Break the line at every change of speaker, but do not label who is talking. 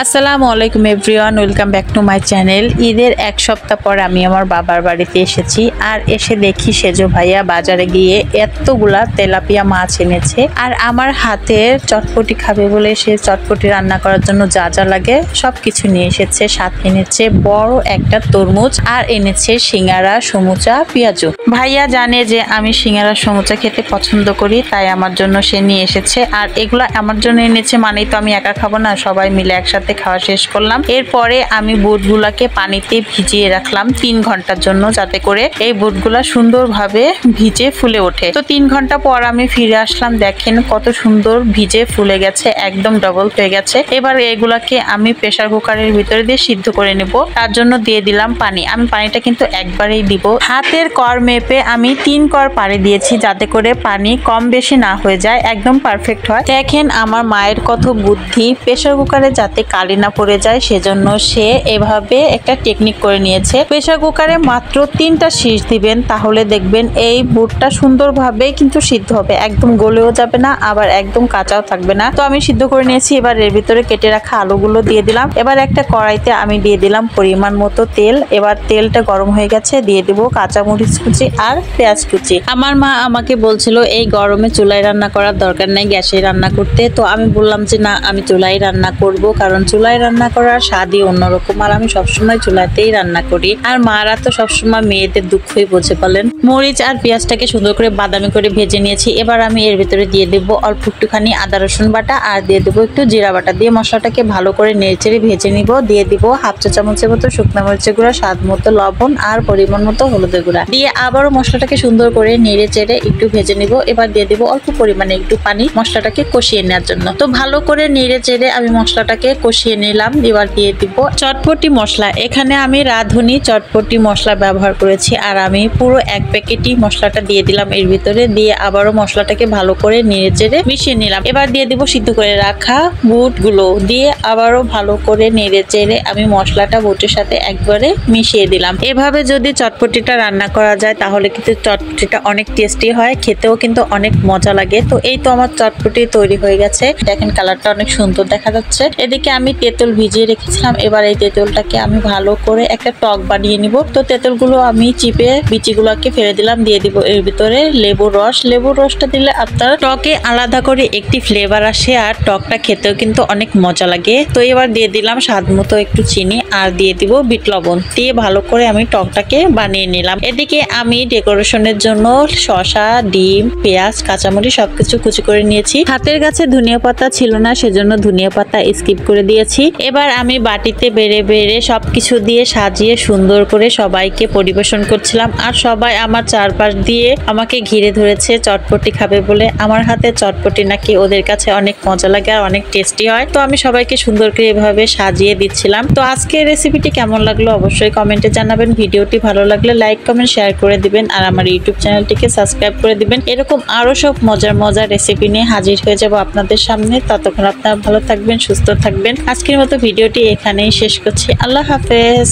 আসসালামু আলাইকুম everyone, welcome back to my channel. ঈদের এক সপ্তাহ পর আমি আমার বাবার বাড়িতে এসেছি আর এসে দেখি সেজো ভাইয়া বাজারে গিয়ে এতগুলা তেলাপিয়া মাছ এনেছে আর আমার হাতের চটপটি খাবে বলে সে চটপটি রান্না করার জন্য যা যা লাগে সবকিছু নিয়ে এসেছে। সাথে এনেছে বড় একটা তরমুজ আর এনেছে সিঙ্গারা, সমুচা, পেঁয়াজু। ভাইয়া জানে যে আমি সিঙ্গারা সমুচা খেতে পছন্দ করি, তাই আমার জন্য সে নিয়ে এসেছে। আর এগুলা আমার জন্য এনেছে মানেই তো আমি একা খাবো না, সবাই মিলে একসাথে খাওয়া শেষ করলাম। এরপরে আমি বুটগুলাকে পানিতে ভিজিয়ে রাখলাম 3 ঘন্টার জন্য, যাতে করে এই বুটগুলা সুন্দরভাবে ভিজে ফুলে ওঠে। তো 3 ঘন্টা পর আমি ফিরে আসলাম, দেখেন কত সুন্দর ভিজে ফুলে গেছে, একদম ডবল হয়ে গেছে। এবার এগুলাকে আমি প্রেসার কুকারের ভিতরে দিয়ে সিদ্ধ করে নেব। তার জন্য দিয়ে দিলাম পানি। আমি পানিটা কিন্তু একবারেই দিব। হাতের কর মেপে আমি 3 কর পানি দিয়েছি, যাতে করে পানি কম বেশি না হয়ে যায়, একদম পারফেক্ট হয়। দেখেন আমার মায়ের কত বুদ্ধি, প্রেসার কুকারে যাতে কালি না পড়ে যায় সেজন্য সে এভাবে একটা টেকনিক করে নিয়েছে। প্রেসার কুকারে মাত্র 3টা শীষ দিবেন, তাহলে দেখবেন এই বুটটা সুন্দরভাবে কিন্তু সিদ্ধ হবে, একদম গলেও যাবে না আবার একদম কাঁচাও থাকবে না। তো আমি সিদ্ধ করে নিয়েছি। এবার এর ভিতরে কেটে রাখা আলুগুলো দিয়ে দিলাম। এবার একটা কড়াইতে আমি দিয়ে দিলাম পরিমাণ মতো তেল। এবার তেলটা গরম হয়ে গেছে, দিয়ে দিব কাঁচামরিচ কুচি আর পেঁয়াজ কুচি। আমার মা আমাকে বলছিল এই গরমে চুলায় রান্না করার দরকার নাই, গ্যাসে রান্না করতে। তো আমি বললাম যে না, আমি চুলায় রান্না করব, কারণ চুলায় রান্না করার স্বাদই অন্যরকম। আর আমি সবসময় চুলাতেই রান্না করি। আর মারা তো সবসময় মেয়েদের দুঃখই বোঝে বলেন। মরিচ আর পেঁয়াজটাকে সুন্দর করে বাদামি করে ভেজে নিয়েছি। এবার আমি এর ভিতরে দিয়ে দেব অল্প একটুখানি আদা রসুন বাটা আর দিয়ে দেবো একটু জিরা বাটা। দিয়ে মশলাটাকে ভালো করে নেড়েচেড়ে ভেজে নিব। দিয়ে দিব হাফ চা চামচের মতো শুকনো মরিচের গুঁড়া, স্বাদ মতো লবণ আর পরিমাণ মতো হলুদের গুঁড়া দিয়ে আবারও মশলাটাকে সুন্দর করে নেড়েচেড়ে একটু ভেজে নিব। এবার দিয়ে দিব অল্প পরিমাণে একটু পানি মশলাটাকে কষিয়ে নেওয়ার জন্য। তো ভালো করে নেড়েচেড়ে আমি মশলাটাকে কষিয়ে নিলাম। এবার দিয়ে দিব চটপটি মশলা। এখানে আমি রাঁধুনি চটপটি মশলা ব্যবহার করেছি আর আমি পুরো 1 প্যাকেটই মশলাটা দিয়ে দিলাম এর ভিতরে। দিয়ে আবারও মশলাটাকে ভালো করে নেড়েচেড়ে মিশিয়ে নিলাম। এবার দিয়ে দিব সিদ্ধ করে রাখা বুটগুলো, দিয়ে আবারও ভালো করে নেড়েচেড়ে আমি মশলাটা বুটের সাথে একবারে মিশিয়ে দিলাম। এভাবে যদি চটপটিটা রান্না করা যায় তাহলে কিন্তু চটপটিটা অনেক টেস্টি হয়, খেতেও কিন্তু অনেক মজা লাগে। তো এই তো আমার চটপটি তৈরি হয়ে গেছে, দেখেন কালারটা অনেক সুন্দর দেখা যাচ্ছে। এদিকে আমি তেঁতুল ভিজিয়ে রেখেছিলাম। এবার এই তেঁতুলটাকে আমি ভালো করে একটা টক বানিয়ে নিব। তো তেঁতুলগুলো আমি চিপে বিচিগুলোকে ফেলে দিলাম। দিয়ে দিব এর ভিতরে লেবুর রস। লেবুর রসটা দিলে আপনার টকে আলাদা করে একটি ফ্লেভার আসে আর টকটা খেতেও কিন্তু অনেক মজা লাগে। তো এবার দিয়ে দিলাম স্বাদ মতো একটু চিনি আর দিয়ে দিব বিট লবণ। দিয়ে ভালো করে আমি টকটাকে বানিয়ে নিলাম। এদিকে আমি ডেকোরেশনের জন্য শসা, ডিম, পেঁয়াজ, কাঁচামরিচ সবকিছু কুচি করে নিয়েছি। হাতের কাছে ধনিয়া পাতা ছিল না, সেজন্য ধনিয়া পাতা স্কিপ করে দিয়েছি। এবার আমি বাটিতে বেড়ে বেড়ে সবকিছু দিয়ে সাজিয়ে সুন্দর করে সবাইকে পরিবেশন করছিলাম। আর সবাই আমার চারপাশ দিয়ে আমাকে ঘিরে ধরেছে চটপটি খাবে বলে। আমার হাতে চটপটি নাকি ওদের কাছে অনেক মজা লাগে আর অনেক টেস্টি হয়। তো আমি সবাইকে সুন্দর করে এভাবে সাজিয়ে দিচ্ছিলাম। তো আজকের রেসিপিটি কেমন লাগলো অবশ্যই কমেন্টে জানাবেন। ভিডিওটি ভালো লাগলে লাইক, কমেন্ট, শেয়ার করে দিবেন আর আমার ইউটিউব চ্যানেলটিকে সাবস্ক্রাইব করে দিবেন। এরকম আরো সব মজার মজার রেসিপি নিয়ে হাজির হয়ে যাব আপনাদের সামনে। ততক্ষণ আপনারা ভালো থাকবেন, সুস্থ থাকবেন। আজকের মতো ভিডিওটি এখানেই শেষ করছি। আল্লাহ হাফেজ।